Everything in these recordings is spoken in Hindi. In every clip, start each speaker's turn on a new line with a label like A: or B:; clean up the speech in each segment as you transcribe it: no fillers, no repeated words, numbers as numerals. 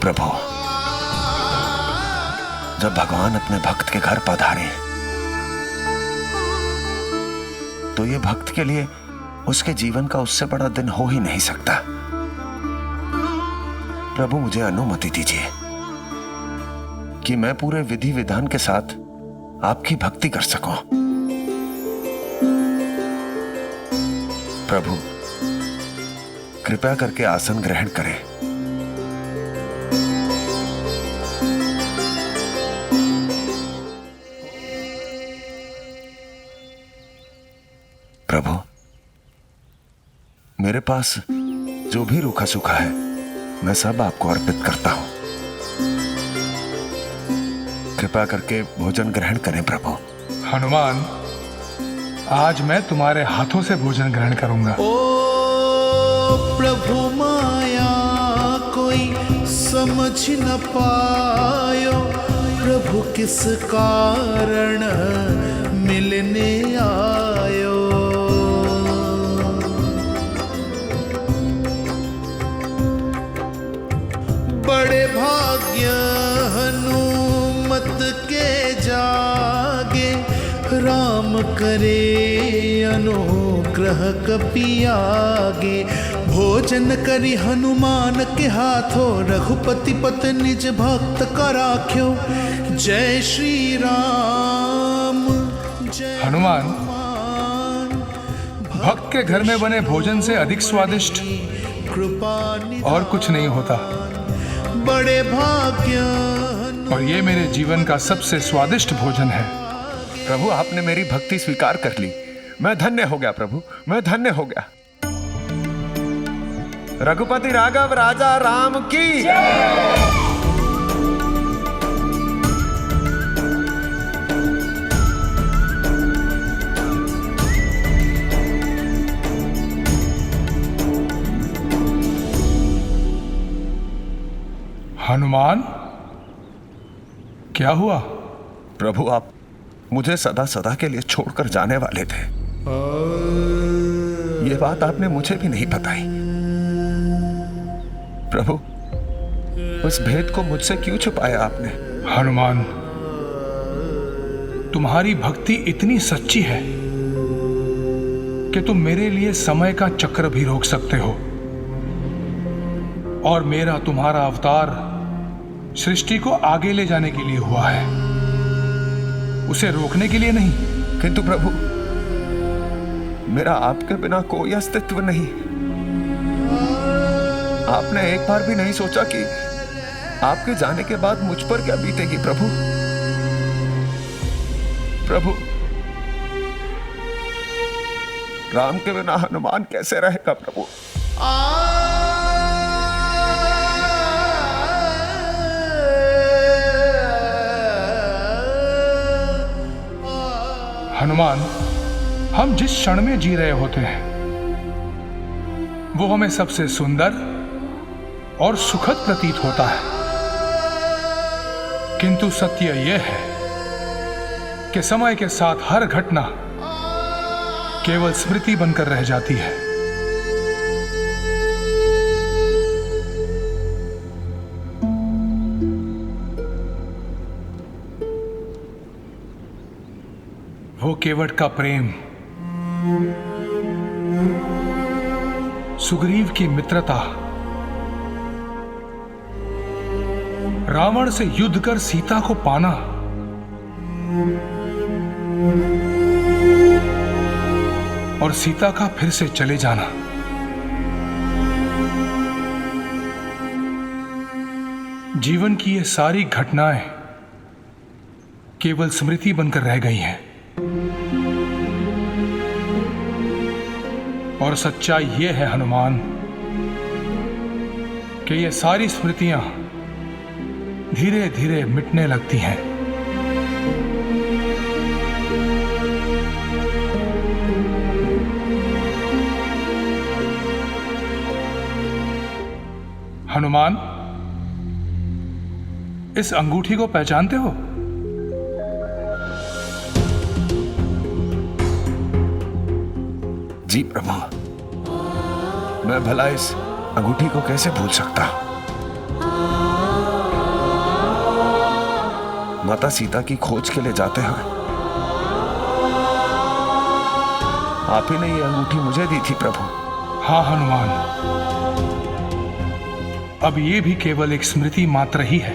A: प्रभु, जब भगवान अपने भक्त के घर पधारे तो ये भक्त के लिए उसके जीवन का उससे बड़ा दिन हो ही नहीं सकता। प्रभु, मुझे अनुमति दीजिए कि मैं पूरे विधि विधान के साथ आपकी भक्ति कर सकूं। प्रभु, कृपया करके आसन ग्रहण करें। प्रभु, मेरे पास जो भी रूखा सूखा है मैं सब आपको अर्पित करता हूं। कृपया करके भोजन ग्रहण करें प्रभु।
B: हनुमान, आज मैं तुम्हारे हाथों से भोजन ग्रहण करूंगा।
C: ओ प्रभु, माया कोई समझ न पायो, प्रभु किस कारण मिलने आयो। बड़े भाग्य हनुमत के जागे, राम करे अनुग्रह कपियागे। भोजन करी हनुमान के हाथों, रघुपति पत निज भक्त का राख्यो। जय श्री राम जय
B: हनुमान, भक्त के घर में बने भोजन से अधिक स्वादिष्ट
C: कृपा
B: और कुछ नहीं होता,
C: बड़े भाग्य।
B: और ये मेरे जीवन का सबसे स्वादिष्ट भोजन है।
A: प्रभु, आपने मेरी भक्ति स्वीकार कर ली। मैं धन्य हो गया प्रभु, मैं धन्य हो गया। रघुपति राघव राजा राम की।
B: हनुमान, क्या हुआ?
A: प्रभु, आप मुझे सदा सदा के लिए छोड़कर जाने वाले थे। ये बात आपने मुझे भी नहीं बताई। प्रभु, उस भेद को मुझसे क्यों छुपाया आपने?
B: हनुमान, तुम्हारी भक्ति इतनी सच्ची है कि तुम मेरे लिए समय का चक्र भी रोक सकते हो, और मेरा तुम्हारा अवतार सृष्टि को आगे ले जाने के लिए हुआ है, उसे रोकने के लिए नहीं।
A: किंतु प्रभु, मेरा आपके बिना कोई अस्तित्व नहीं। आपने एक बार भी नहीं सोचा कि आपके जाने के बाद मुझ पर क्या बीतेगी प्रभु? प्रभु, राम के बिना हनुमान कैसे रहेगा प्रभु?
B: हनुमान, हम जिस क्षण में जी रहे होते हैं वो हमें सबसे सुंदर और सुखद प्रतीत होता है, किंतु सत्य यह है कि समय के साथ हर घटना केवल स्मृति बनकर रह जाती है। वो केवट का प्रेम, सुग्रीव की मित्रता, रावण से युद्ध कर सीता को पाना, और सीता का फिर से चले जाना, जीवन की ये सारी घटनाएं केवल स्मृति बनकर रह गई हैं। और सच्चाई यह है हनुमान कि ये सारी स्मृतियां धीरे धीरे मिटने लगती हैं। हनुमान, इस अंगूठी को पहचानते हो?
A: जी प्रभु, मैं भला इस अंगूठी को कैसे भूल सकता? माता सीता की खोज के लिए जाते हैं आप ही ने ये अंगूठी मुझे दी थी प्रभु।
B: हाँ हनुमान, अब ये भी केवल एक स्मृति मात्र ही है।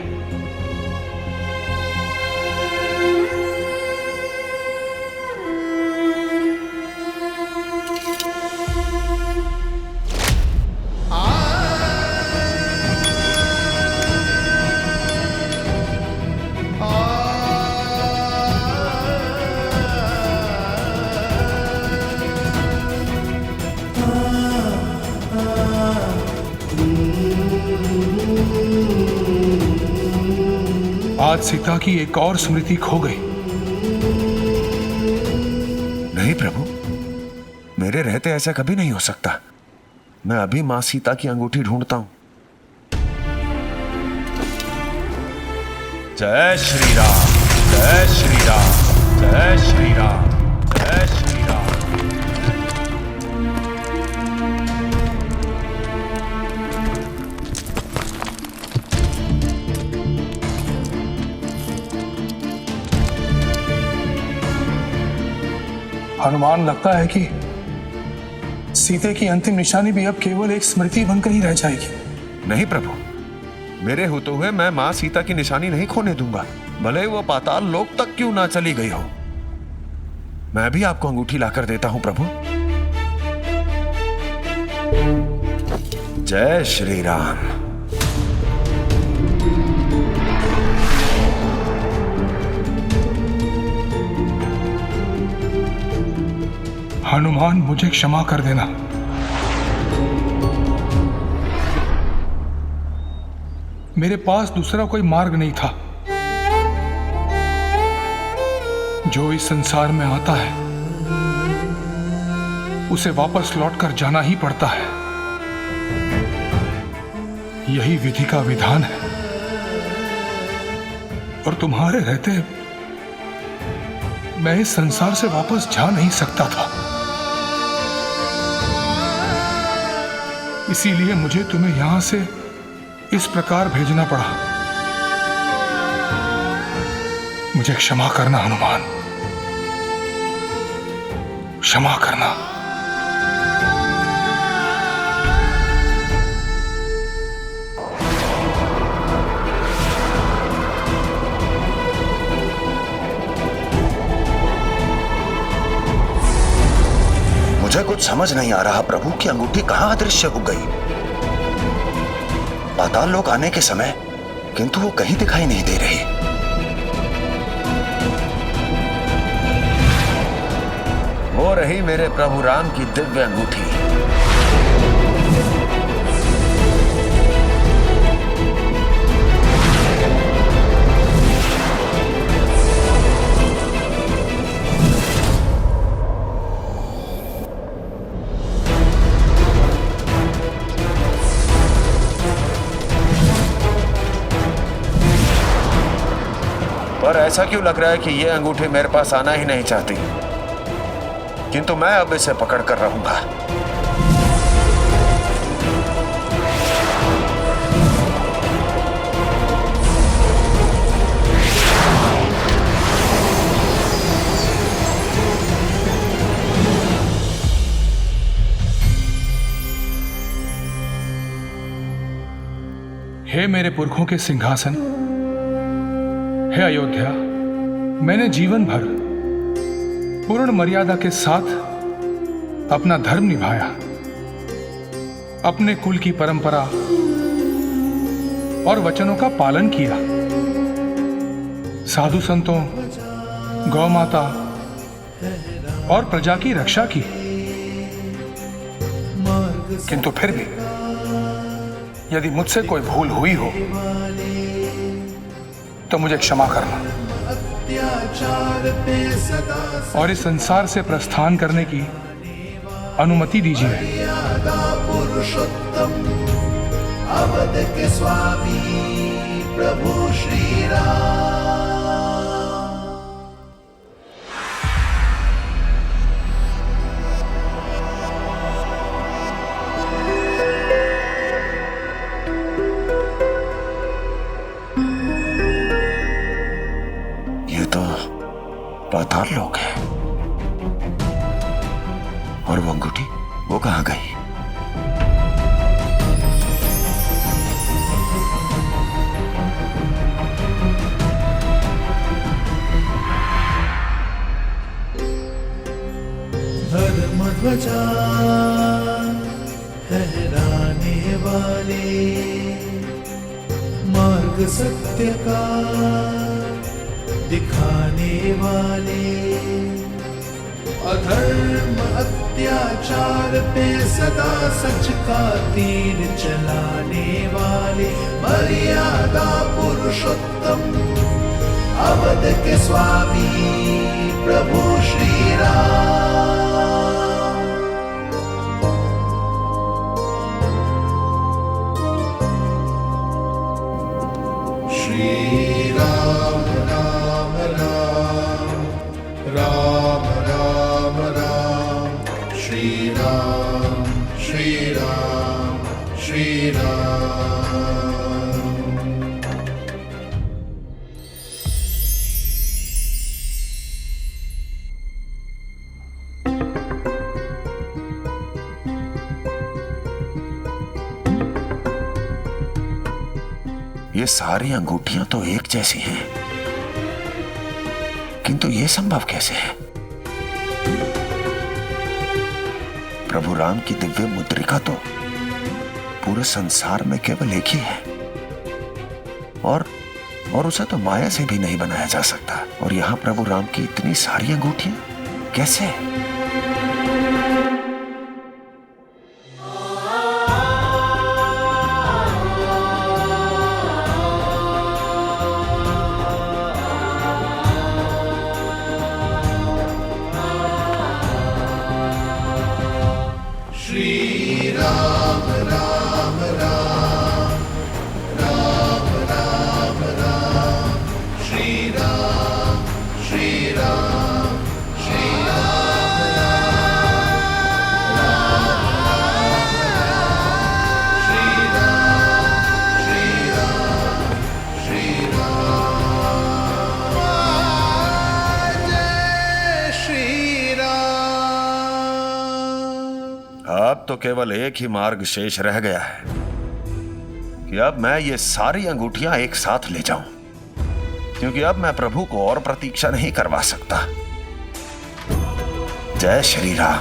B: आज सीता की एक और स्मृति खो गई।
A: नहीं प्रभु, मेरे रहते ऐसा कभी नहीं हो सकता। मैं अभी मां सीता की अंगूठी ढूंढता हूं। जय श्री राम, जय श्री राम, जय श्री राम, जय श्री राम।
B: हनुमान, लगता है कि सीते की अंतिम निशानी भी अब केवल एक स्मृति बनकर ही रह जाएगी।
A: नहीं प्रभु, मेरे होते हुए मैं मां सीता की निशानी नहीं खोने दूंगा, भले वो पाताल लोक तक क्यों ना चली गई हो। मैं भी आपको अंगूठी लाकर देता हूं प्रभु। जय श्री राम।
B: हनुमान, मुझे क्षमा कर देना। मेरे पास दूसरा कोई मार्ग नहीं था। जो इस संसार में आता है उसे वापस लौटकर जाना ही पड़ता है। यही विधि का विधान है। और तुम्हारे रहते मैं इस संसार से वापस जा नहीं सकता था। इसीलिए मुझे तुम्हें यहां से इस प्रकार भेजना पड़ा। मुझे क्षमा करना हनुमान, क्षमा करना।
D: मुझे कुछ समझ नहीं आ रहा प्रभु की अंगूठी कहां अदृश्य हो गई। पाताल लोक आने के समय किंतु वो कहीं दिखाई नहीं दे रही।
A: वो रही मेरे प्रभु राम की दिव्य अंगूठी। पर ऐसा क्यों लग रहा है कि यह अंगूठी मेरे पास आना ही नहीं चाहती, किंतु मैं अब इसे पकड़ कर रहूंगा।
B: हे मेरे पुरखों के सिंहासन, हे अयोध्या, मैंने जीवन भर पूर्ण मर्यादा के साथ अपना धर्म निभाया, अपने कुल की परंपरा और वचनों का पालन किया, साधु संतों, गौ माता और प्रजा की रक्षा की। किंतु फिर भी यदि मुझसे कोई भूल हुई हो तो मुझे क्षमा करना और इस संसार से प्रस्थान करने की अनुमति दीजिए।
C: पुरुषोत्तम अवध के स्वामी प्रभु श्री राम।
A: पाताल लोक है। और वो अंगूठी, वो कहां गई?
C: धर्मध्वजा लहराने वाले, मार्ग सत्य का दिखाने वाले, अधर्म अत्याचार पे सदा सच का तीर चलाने वाले, मर्यादा पुरुषोत्तम अवध के स्वामी प्रभु श्री राम। श्री राम राम राम, राम राम राम, श्री राम श्री राम श्री राम।
A: ये सारी अंगूठियां तो एक जैसी हैं, किंतु ये संभव कैसे है? प्रभु राम की दिव्य मुद्रिका तो पूरे संसार में केवल एक ही है, और उसे तो माया से भी नहीं बनाया जा सकता। और यहां प्रभु राम की इतनी सारी अंगूठियां कैसे?
C: श्री राम राम राम, राम राम राम, श्री राम श्री राम श्री राम राम, श्री राम श्री राम श्री राम, जय श्री राम।
A: अब तो केवल एक ही मार्ग शेष रह गया है कि अब मैं ये सारी अंगूठियां एक साथ ले जाऊं, क्योंकि अब मैं प्रभु को और प्रतीक्षा नहीं करवा सकता। जय श्री राम।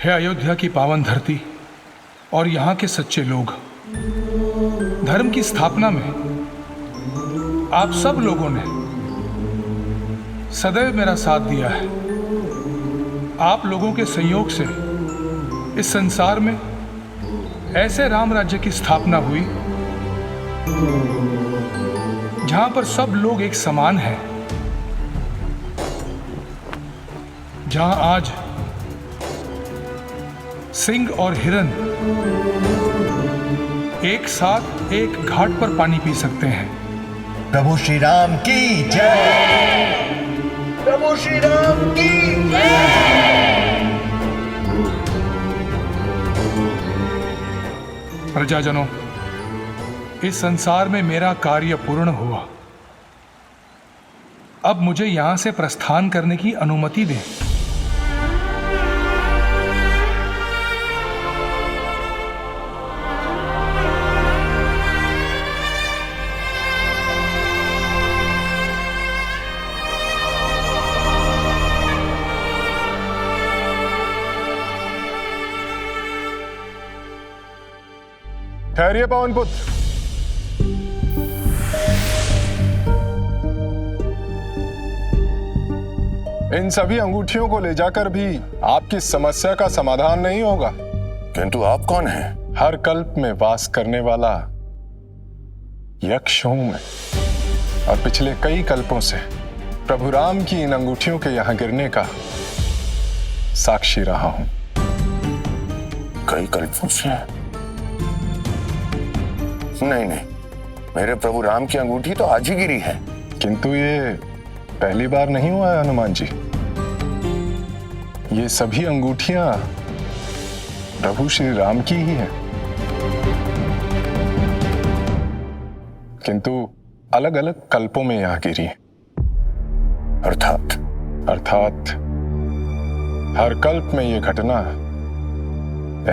B: है अयोध्या की पावन धरती और यहाँ के सच्चे लोग, धर्म की स्थापना में आप सब लोगों ने सदैव मेरा साथ दिया है। आप लोगों के संयोग से इस संसार में ऐसे राम राज्य की स्थापना हुई जहां पर सब लोग एक समान हैं, जहां आज सिंह और हिरन एक साथ एक घाट पर पानी पी सकते हैं।
E: प्रभु श्री राम की जय, प्रभु श्री राम की जय।
B: प्रजाजनों, इस संसार में मेरा कार्य पूर्ण हुआ। अब मुझे यहां से प्रस्थान करने की अनुमति दें।
F: ठहरिए पवन पुत्र, इन सभी अंगूठियों को ले जाकर भी आपकी समस्या का समाधान नहीं होगा।
A: किंतु आप कौन हैं?
F: हर कल्प में वास करने वाला यक्ष हूं मैं, और पिछले कई कल्पों से प्रभु राम की इन अंगूठियों के यहां गिरने का साक्षी रहा हूं।
A: कई कल्पों से? नहीं, मेरे प्रभु राम की अंगूठी तो आज ही गिरी है।
F: किंतु ये पहली बार नहीं हुआ है हनुमान जी। ये सभी अंगूठियां प्रभु श्री राम की ही हैं, किंतु अलग अलग कल्पों में यहां गिरी हैं। अर्थात हर कल्प में ये घटना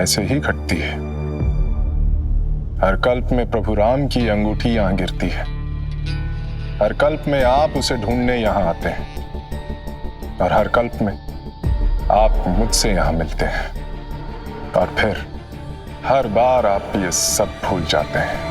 F: ऐसे ही घटती है। हर कल्प में प्रभु राम की अंगूठी यहां गिरती है। हर कल्प में आप उसे ढूंढने यहां आते हैं और हर कल्प में आप मुझसे यहां मिलते हैं और फिर हर बार आप ये सब भूल जाते हैं।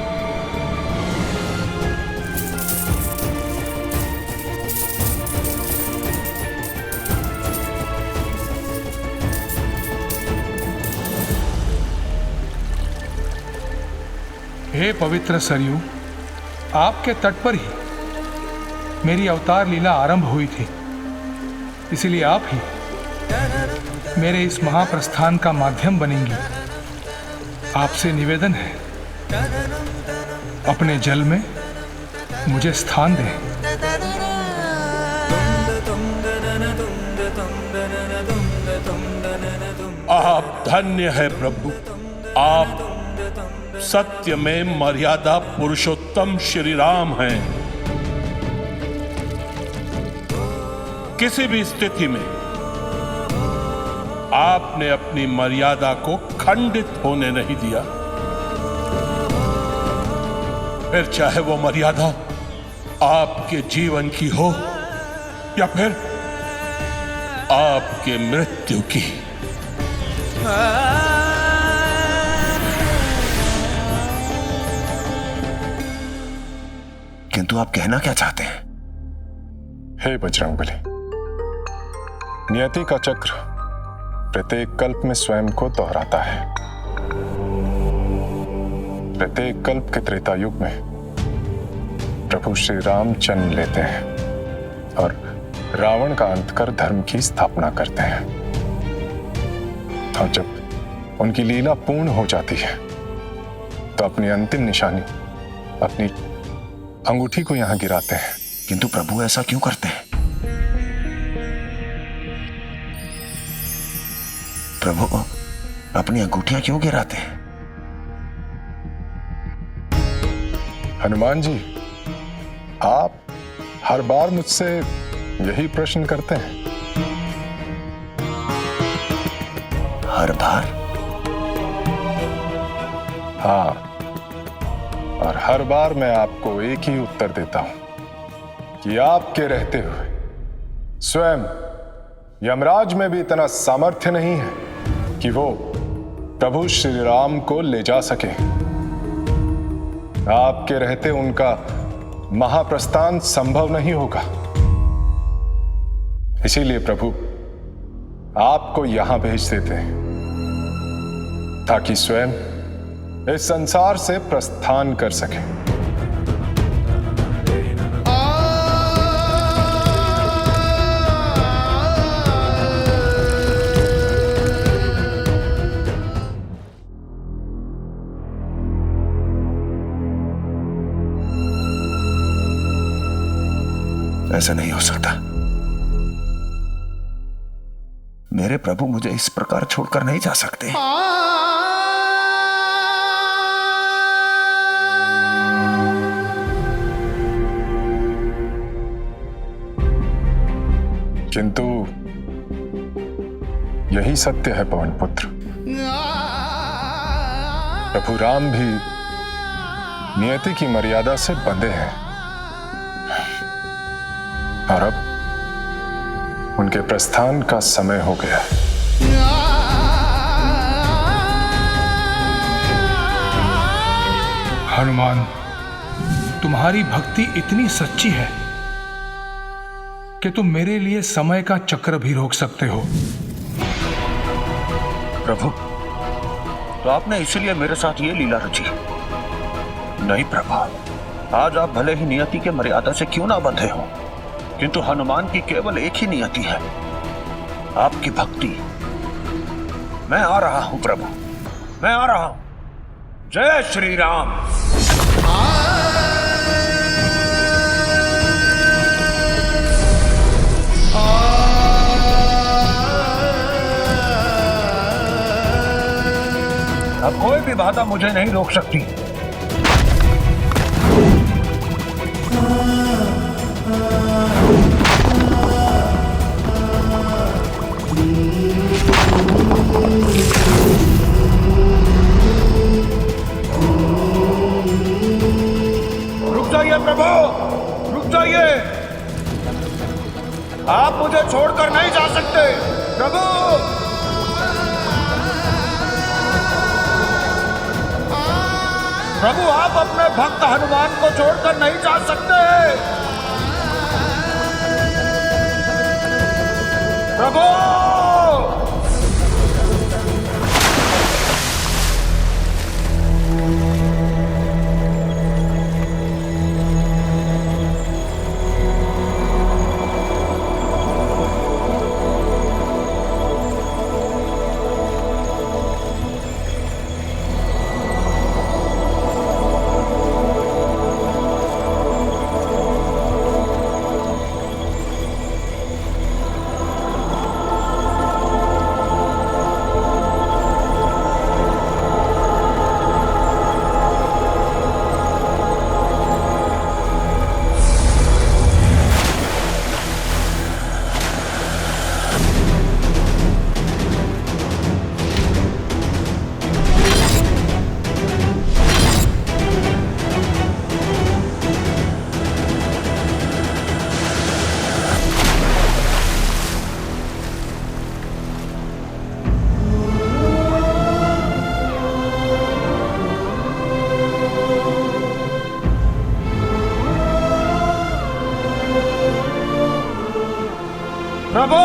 B: हे पवित्र सरयू, आपके तट पर ही मेरी अवतार लीला आरंभ हुई थी, इसलिए आप ही मेरे इस महाप्रस्थान का माध्यम बनेंगी। आपसे निवेदन है, अपने जल में मुझे स्थान दें।
G: आप धन्य है प्रभु, आप सत्य में मर्यादा पुरुषोत्तम श्री राम हैं। किसी भी स्थिति में आपने अपनी मर्यादा को खंडित होने नहीं दिया, फिर चाहे वो मर्यादा आपके जीवन की हो या फिर आपके मृत्यु की।
A: किंतु आप कहना क्या चाहते हैं?
F: हे बजरंगबली, नियति का चक्र प्रत्येक कल्प में स्वयं को दोहराता है। प्रत्येक कल्प के त्रेता युग में प्रभु श्री राम जन्म लेते हैं और रावण का अंत कर धर्म की स्थापना करते हैं। और जब उनकी लीला पूर्ण हो जाती है तो अपनी अंतिम निशानी, अपनी अंगूठी को यहां गिराते हैं।
A: किंतु प्रभु ऐसा क्यों करते हैं? प्रभु अपनी अंगूठियां क्यों गिराते हैं?
F: हनुमान जी, आप हर बार मुझसे यही प्रश्न करते हैं।
A: हर बार?
F: हाँ, और हर बार मैं आपको एक ही उत्तर देता हूं कि आपके रहते हुए स्वयं यमराज में भी इतना सामर्थ्य नहीं है कि वो प्रभु श्री राम को ले जा सके। आपके रहते उनका महाप्रस्थान संभव नहीं होगा। इसीलिए प्रभु आपको यहां भेज देते हैं ताकि स्वयं इस संसार से प्रस्थान कर सके।
A: ऐसा नहीं हो सकता। मेरे प्रभु मुझे इस प्रकार छोड़कर नहीं जा सकते।
F: किंतु यही सत्य है पवन पुत्र। प्रभु राम भी नियति की मर्यादा से बंधे हैं और अब उनके प्रस्थान का समय हो गया है।
B: हनुमान, तुम्हारी भक्ति इतनी सच्ची है कि तुम मेरे लिए समय का चक्र भी रोक सकते हो।
A: प्रभु, तो आपने इसलिए मेरे साथ ये लीला रची? नहीं प्रभु, आज आप भले ही नियति के मर्यादा से क्यों ना बंधे हो, किंतु हनुमान की केवल एक ही नियति है, आपकी भक्ति। मैं आ रहा हूं प्रभु, मैं आ रहा हूं। जय श्री राम। भी बाधा मुझे नहीं रोक सकती। रुक जाइए प्रभु, रुक जाइए। आप मुझे छोड़कर नहीं जा सकते प्रभु। प्रभु आप अपने भक्त हनुमान को छोड़कर नहीं जा सकते प्रभु। प्रभु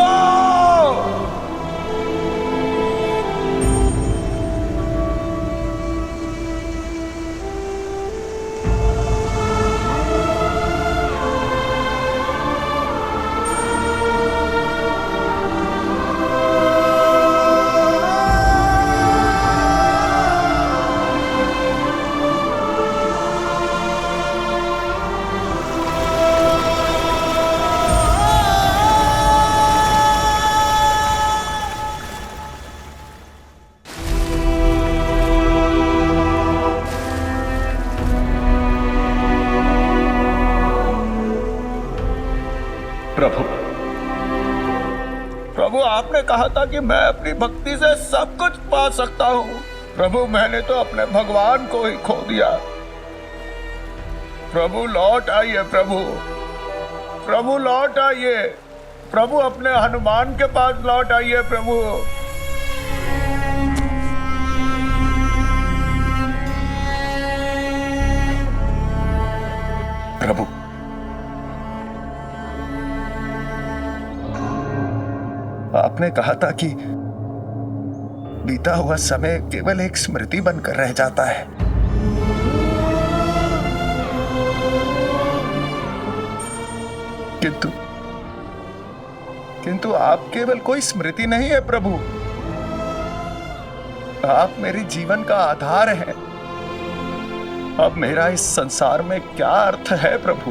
A: प्रभु प्रभु आपने कहा था कि मैं अपनी भक्ति से सब कुछ पा सकता हूँ। प्रभु मैंने तो अपने भगवान को ही खो दिया। प्रभु लौट आइए प्रभु, प्रभु लौट आइए प्रभु, अपने हनुमान के पास लौट आइए प्रभु।
D: प्रभु आपने कहा था कि बीता हुआ समय केवल एक स्मृति बनकर रह जाता है। किंतु आप केवल कोई स्मृति नहीं है प्रभु, आप मेरे जीवन का आधार हैं। अब मेरा इस संसार में क्या अर्थ है प्रभु?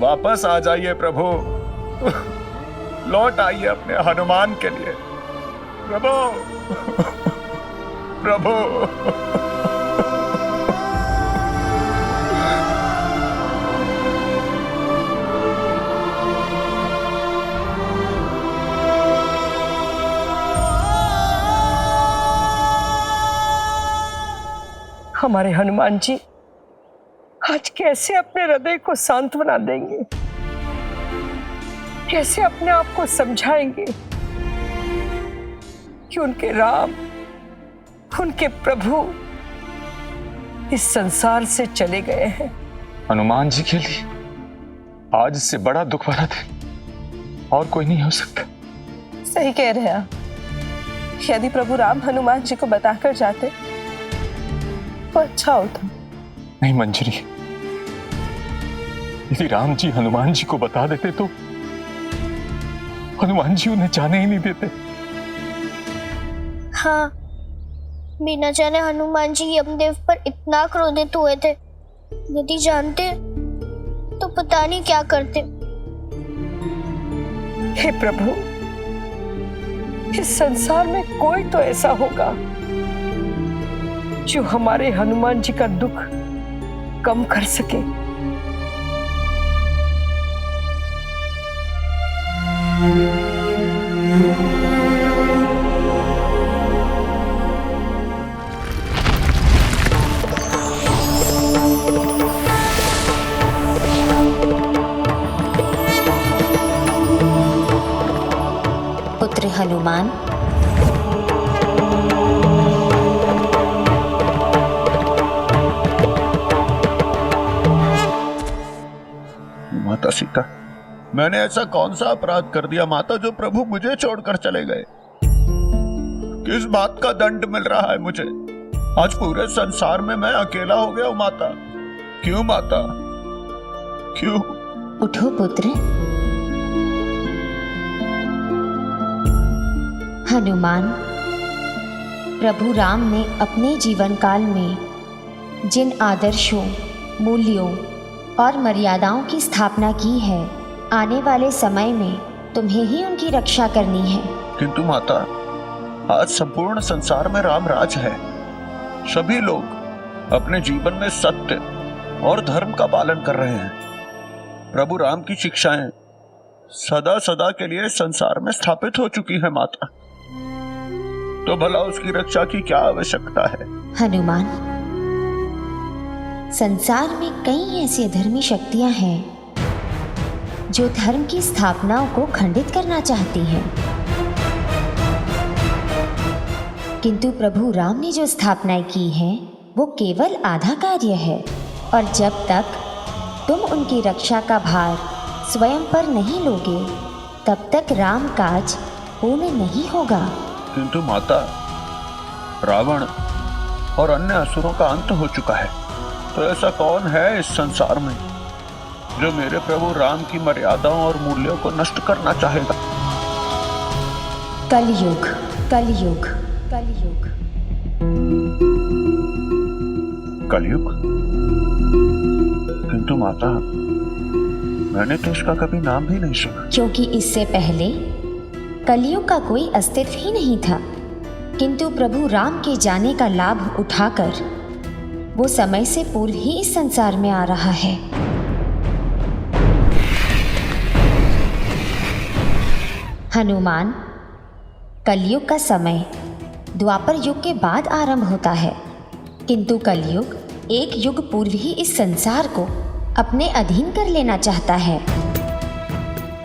D: वापस आ जाइए प्रभु, लौट आइए अपने हनुमान के लिए प्रभु, प्रभु।
H: हमारे हनुमान जी आज कैसे अपने हृदय को सांत्वना देंगे, कैसे अपने आप को समझाएंगे कि उनके राम, उनके प्रभु इस संसार से चले गए हैं।
F: हनुमान जी के लिए आज से बड़ा दुख भरा दिन और कोई नहीं हो सकता।
I: सही कह रहे हैं आप। यदि प्रभु राम हनुमान जी को बताकर जाते तो अच्छा होता।
F: नहीं मंजरी, यदि राम जी हनुमान जी को बता देते तो हनुमान जी उन्हें जाने ही नहीं देते।
J: हाँ, बिना जाने हनुमान जी यमदेव पर इतना क्रोधित हुए थे। यदि जानते तो पता नहीं क्या करते।
H: हे प्रभु, इस संसार में कोई तो ऐसा होगा जो हमारे हनुमान जी का दुख कम कर सके।
K: पुत्र हनुमान,
A: माता सीता, मैंने ऐसा कौन सा अपराध कर दिया माता जो प्रभु मुझे छोड़कर चले गए? किस बात का दंड मिल रहा है मुझे? आज पूरे संसार में मैं अकेला हो गया हूं माता। क्यों माता, क्यों?
K: उठो पुत्र। हनुमान, प्रभु राम ने अपने जीवन काल में जिन आदर्शों, मूल्यों और मर्यादाओं की स्थापना की है, आने वाले समय में तुम्हें ही उनकी रक्षा करनी है।
A: किंतु माता, आज संपूर्ण संसार में राम राज है। सभी लोग अपने जीवन में सत्य और धर्म का पालन कर रहे हैं। प्रभु राम की शिक्षाएं सदा सदा के लिए संसार में स्थापित हो चुकी है माता। तो भला उसकी रक्षा की क्या आवश्यकता है?
K: हनुमान, संसार में कई ऐसी अधर्मी शक्तियां हैं जो धर्म की स्थापनाओं को खंडित करना चाहती हैं, किंतु प्रभु राम ने जो स्थापनाएं की हैं वो केवल आधा कार्य है, और जब तक तुम उनकी रक्षा का भार स्वयं पर नहीं लोगे तब तक राम काज पूर्ण नहीं होगा।
A: किंतु माता, रावण और अन्य असुरों का अंत हो चुका है, तो ऐसा कौन है इस संसार में जो मेरे प्रभु राम की मर्यादाओं और मूल्यों को नष्ट करना चाहेगा?
K: कलयुग, कलयुग, कलयुग।
A: कलयुग? किंतु माता, मैंने तो इसका कभी नाम भी नहीं सुना।
K: क्योंकि इससे पहले कलयुग का कोई अस्तित्व ही नहीं था, किंतु प्रभु राम के जाने का लाभ उठाकर वो समय से पूर्व ही इस संसार में आ रहा है। हनुमान, कलयुग का समय द्वापर युग के बाद आरंभ होता है, किंतु कलयुग एक युग पूर्व ही इस संसार को अपने अधीन कर लेना चाहता है,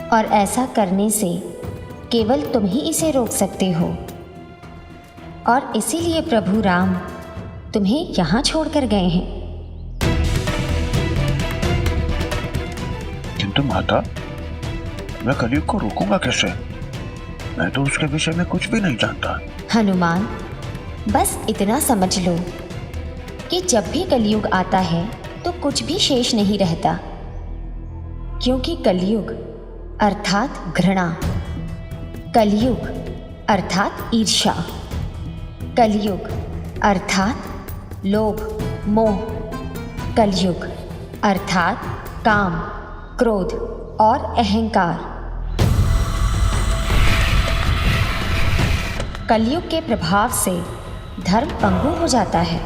K: और ऐसा करने से केवल तुम ही इसे रोक सकते हो, और इसीलिए प्रभु राम तुम्हें यहाँ छोड़कर गए हैं।
A: किंतु माता, मैं कलयुग को रोकूंगा कैसे? मैं तो उसके विषय में कुछ भी नहीं जानता।
K: हनुमान, बस इतना समझ लो कि जब भी कलयुग आता है तो कुछ भी शेष नहीं रहता, क्योंकि कलयुग अर्थात घृणा, कलयुग अर्थात ईर्ष्या, कलयुग अर्थात लोभ, मोह, कलयुग अर्थात काम, क्रोध और अहंकार। कलयुग के प्रभाव से धर्म पंगु हो जाता है।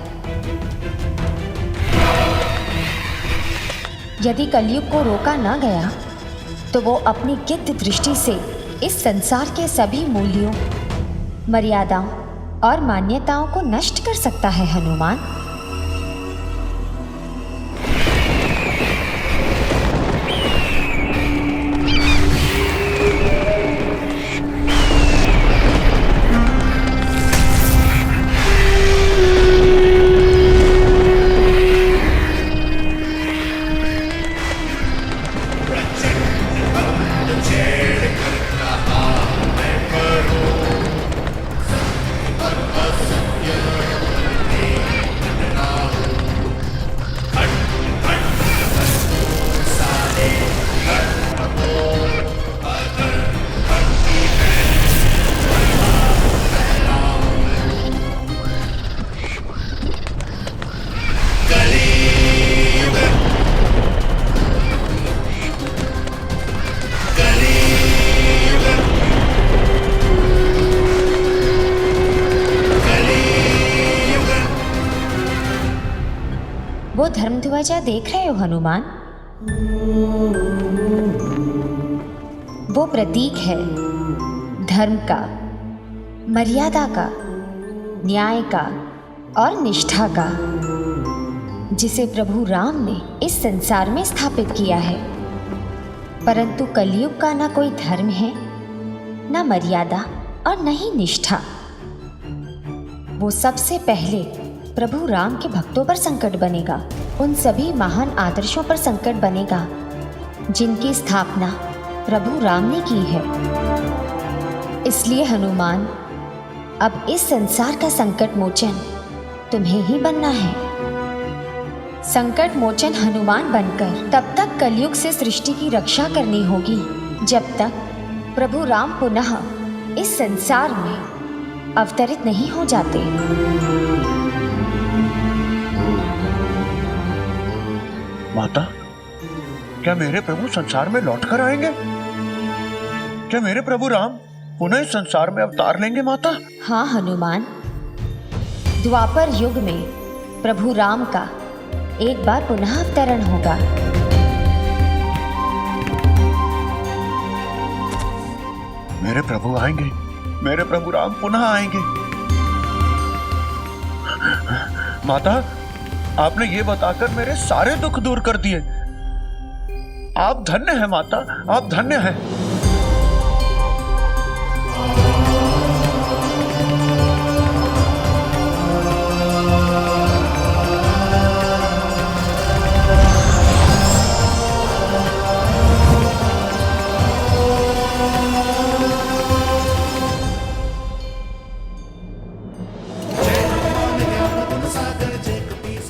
K: यदि कलयुग को रोका ना गया तो वो अपनी गिद्ध दृष्टि से इस संसार के सभी मूल्यों, मर्यादाओं और मान्यताओं को नष्ट कर सकता है। हनुमान, धर्म ध्वजा देख रहे हो हनुमान? वो प्रतीक है धर्म का, मर्यादा का, न्याय का और निष्ठा का, जिसे प्रभु राम ने इस संसार में स्थापित किया है। परंतु कलयुग का ना कोई धर्म है, ना मर्यादा और न ही निष्ठा। वो सबसे पहले प्रभु राम के भक्तों पर संकट बनेगा, उन सभी महान आदर्शों पर संकट बनेगा जिनकी स्थापना प्रभु राम ने की है। इसलिए हनुमान, अब इस संसार का संकट मोचन तुम्हें ही बनना है। संकट मोचन हनुमान बनकर तब तक कलयुग से सृष्टि की रक्षा करनी होगी जब तक प्रभु राम पुनः इस संसार में अवतरित नहीं हो जाते।
A: माता, क्या मेरे प्रभु संसार में लौट कर आएंगे? क्या मेरे प्रभु राम पुनः इस संसार में अवतार लेंगे माता?
K: हाँ हनुमान, द्वापर युग में प्रभु राम का एक बार पुनः अवतरण होगा।
A: मेरे प्रभु आएंगे, मेरे प्रभु राम पुनः आएंगे। माता, आपने ये बताकर मेरे सारे दुख दूर कर दिए। आप धन्य हैं माता, आप धन्य हैं।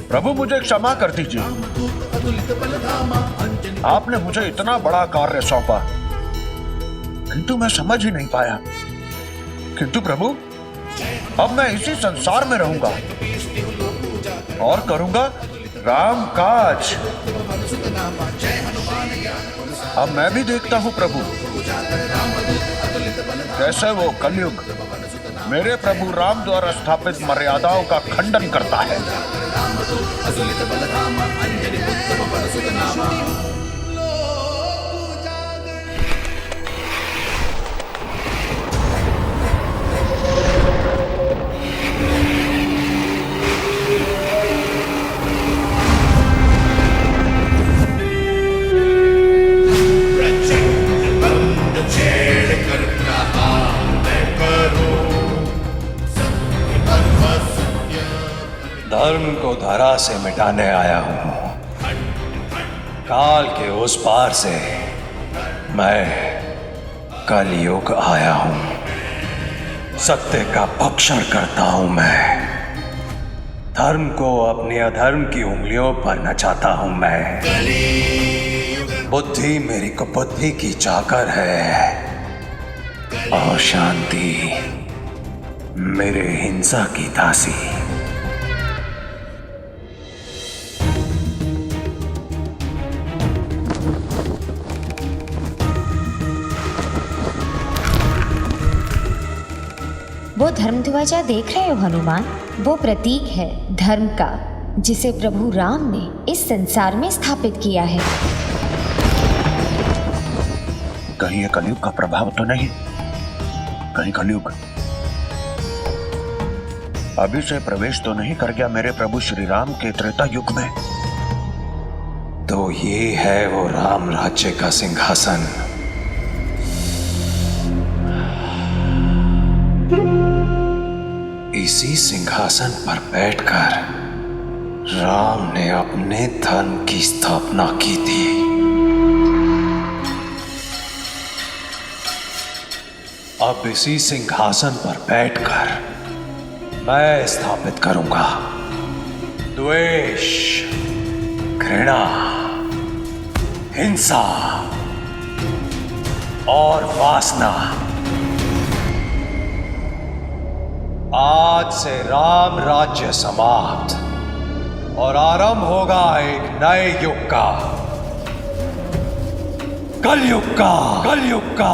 A: प्रभु, मुझे क्षमा कर दीजिए। आपने मुझे इतना बड़ा कार्य सौंपा, किंतु मैं समझ ही नहीं पाया। किंतु प्रभु, अब मैं इसी संसार में रहूंगा और करूंगा राम काज। अब मैं भी देखता हूं प्रभु, कैसे वो कलयुग मेरे प्रभु राम द्वारा स्थापित मर्यादाओं का खंडन करता है।
L: धर्म को धरा से मिटाने आया हूं। काल के उस पार से मैं कलयुग आया हूं। सत्य का भक्षण करता हूं मैं। धर्म को अपने अधर्म की उंगलियों पर नचाता हूं मैं। बुद्धि मेरी कुबुद्धि की चाकर है और शांति मेरे हिंसा की दासी।
K: वो धर्म ध्वजा देख रहे हो हनुमान? वो प्रतीक है धर्म का, जिसे प्रभु राम ने इस संसार में स्थापित किया है।
A: कहीं ये कलयुग का प्रभाव तो नहीं? कहीं कलयुग अभी से प्रवेश तो नहीं कर गया मेरे प्रभु श्री राम के त्रेता युग में?
L: तो ये है वो राम राज्य का सिंहासन। इसी सिंहासन पर बैठकर राम ने अपने धर्म की स्थापना की थी। अब इसी सिंहासन पर बैठकर मैं स्थापित करूंगा द्वेष, घृणा, हिंसा और वासना। आज से राम राज्य समाप्त और आरंभ होगा एक नए युग का, कलयुग का। कलयुग का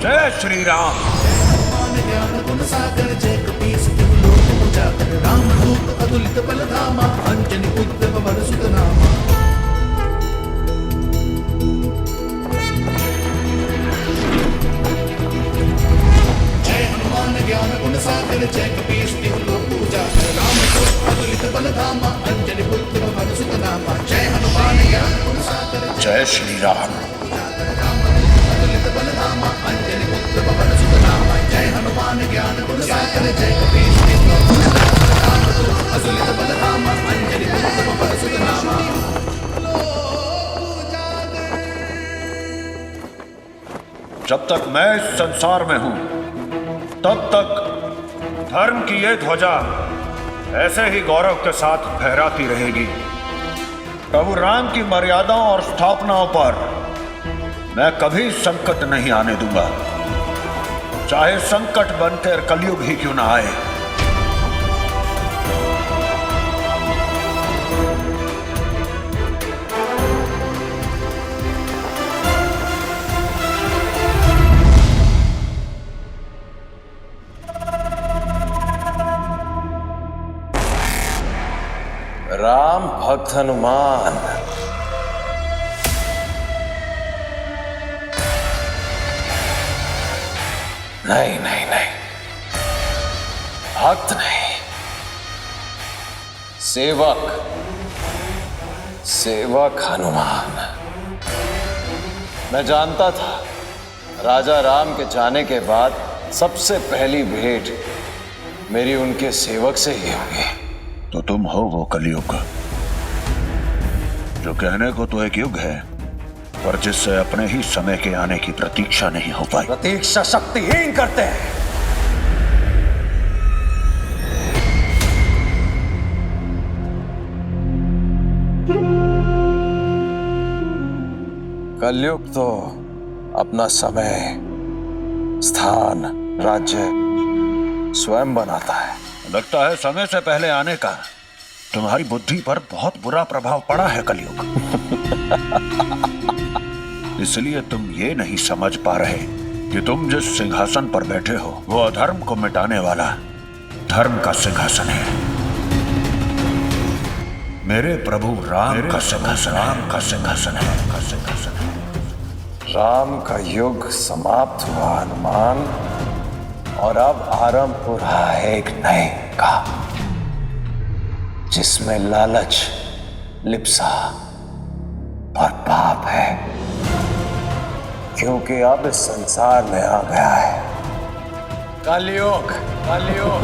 A: जय श्री राम।
C: ज्ञान गुण सागर जय कपीस तिहु लोक उजागर राम दूत अतुलित बल धामा अंजनी पुत्र पवन सुत नामा। जय हनुमान ज्ञान गुण सागर जय कपीस तिहु लोक उजागर राम दूत अतुलित बल धामा अंजनी पुत्र पवन सुत नामा। जय हनुमान ज्ञान गुण सागर
A: जय श्री राम।
C: अतुलित बल धामा अंजनी पुत्र पवन सुत नामा। जय हनुमान ज्ञान गुण सागर जय कपीस तिहु लोक उजागर राम दूत अतुलित बल धामा अंजनी पुत्र पवन सुत नामा।
A: जब तक मैं इस संसार में हूं तब तक धर्म की ये ध्वजा ऐसे ही गौरव के साथ फहराती रहेगी। प्रभु राम की मर्यादाओं और स्थापनाओं पर मैं कभी संकट नहीं आने दूंगा, चाहे संकट बनकर कलयुग ही क्यों ना आए।
L: राम भक्त हनुमान, नहीं नहीं नहीं, भक्त नहीं, सेवक, सेवक हनुमान। मैं जानता था राजा राम के जाने के बाद सबसे पहली भेंट मेरी उनके सेवक से ही होगी।
A: तो तुम हो वो कलयुग जो कहने को तो एक युग है, पर जिससे अपने ही समय के आने की प्रतीक्षा नहीं हो पाई।
L: प्रतीक्षा शक्तिहीन करते हैं। कलयुग तो अपना समय, स्थान, राज्य स्वयं बनाता है।
A: लगता है समय से पहले आने का तुम्हारी बुद्धि पर बहुत बुरा प्रभाव पड़ा है कलयुग। इसलिए तुम ये नहीं समझ पा रहे कि तुम जिस सिंहासन पर बैठे हो वो अधर्म को मिटाने वाला धर्म का सिंहासन है। मेरे प्रभु राम का सिंहासन, राम का सिंहासन है, का सिंहासन है।
L: राम का युग समाप्त हुआ हनुमान, और अब आरंभ हो रहा है एक नए का, जिसमें लालच, लिप्सा और पाप है। क्योंकि अब इस संसार में आ गया है कलयुग। कलयुग।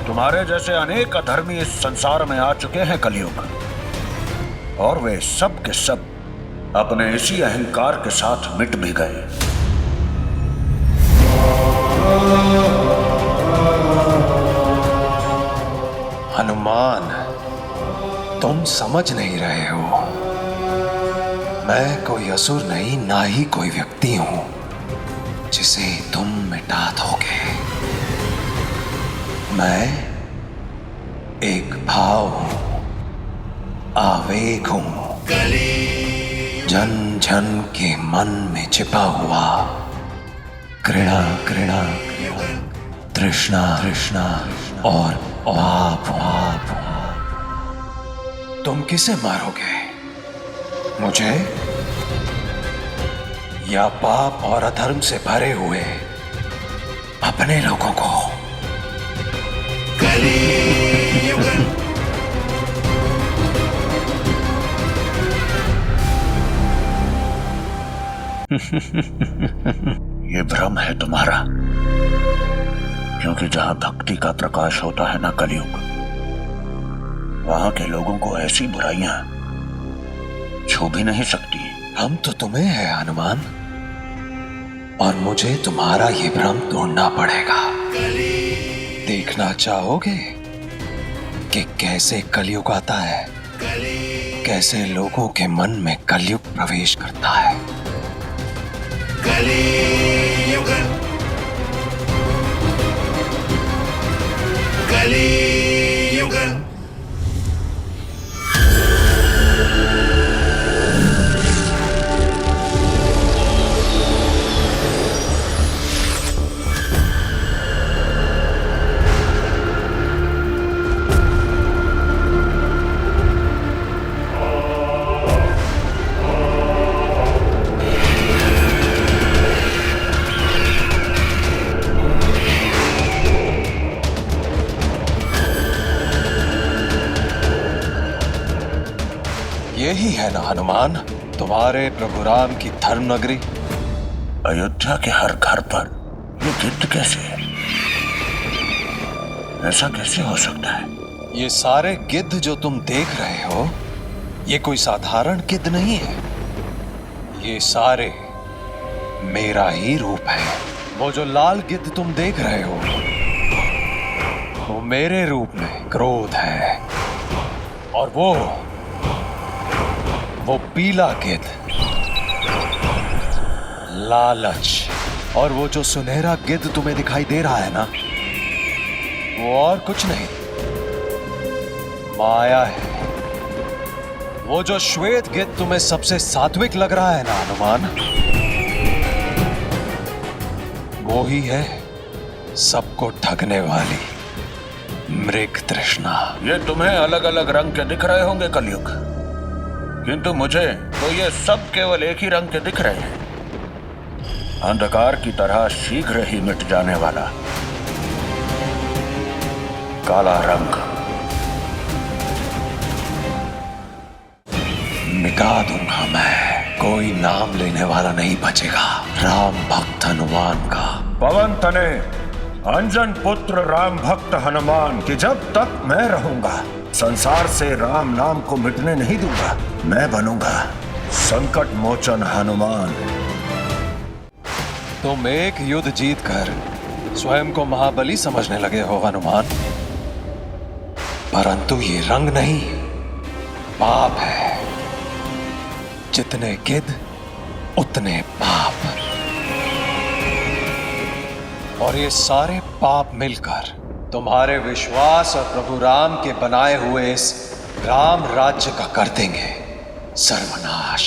A: तुम्हारे जैसे अनेक अधर्मी इस संसार में आ चुके हैं कलयुग, और वे सब के सब अपने इसी अहंकार के साथ मिट भी गए।
L: हनुमान, तुम समझ नहीं रहे हो। मैं कोई असुर नहीं, ना ही कोई व्यक्ति हूं जिसे तुम मिटा दोगे। मैं एक भाव हूं, आवेग हूं, जन जन के मन में छिपा हुआ घृणा, घृणा, तृष्णा, तृष्णा और पाप, पाप। तुम किसे मारोगे, मुझे या पाप और अधर्म से भरे हुए अपने लोगों को?
A: ये भ्रम है तुम्हारा, क्योंकि जहां भक्ति का प्रकाश होता है ना कलयुग, वहां के लोगों को ऐसी बुराइयां छू भी नहीं सकती।
L: हम तो तुम्हें है हनुमान, और मुझे तुम्हारा ये भ्रम तोड़ना पड़ेगा। देखना चाहोगे कि कैसे कलयुग आता है, कैसे लोगों के मन में कलयुग प्रवेश करता है?
C: कलियुग, कलियुग।
L: यही है ना हनुमान, तुम्हारे प्रभु राम की धर्म नगरी?
A: अयोध्या के हर घर पर ये गिद्ध कैसे है? ऐसा कैसे हो सकता है?
L: ये सारे गिद्ध जो तुम देख रहे हो, ये कोई साधारण गिद्ध नहीं है। ये सारे मेरा ही रूप है। वो जो लाल गिद्ध तुम देख रहे हो, वो मेरे रूप में क्रोध है, और वो पीला गिद्ध लालच, और वो जो सुनहरा गिद्ध तुम्हें दिखाई दे रहा है ना, वो और कुछ नहीं, माया है। वो जो श्वेत गिद्ध तुम्हें सबसे सात्विक लग रहा है ना हनुमान, वो ही है सबको ठगने वाली मृग तृष्णा।
A: ये तुम्हें अलग अलग रंग के दिख रहे होंगे कलयुग, किंतु मुझे तो ये सब केवल एक ही रंग के दिख रहे हैं, अंधकार की तरह शीघ्र ही मिट जाने वाला काला रंग।
L: मिटा दूंगा मैं, कोई नाम लेने वाला नहीं बचेगा राम भक्त हनुमान का।
A: पवन तने अंजन पुत्र राम भक्त हनुमान कि जब तक मैं रहूंगा संसार से राम नाम को मिटने नहीं दूंगा। मैं बनूंगा संकट मोचन हनुमान।
L: तुम एक युद्ध जीतकर स्वयं को महाबली समझने लगे हो हनुमान, परंतु ये रंग नहीं, पाप है। जितने गिद्ध उतने पाप, और ये सारे पाप मिलकर तुम्हारे विश्वास और प्रभु राम के बनाए हुए इस राम राज्य का कर देंगे सर्वनाश।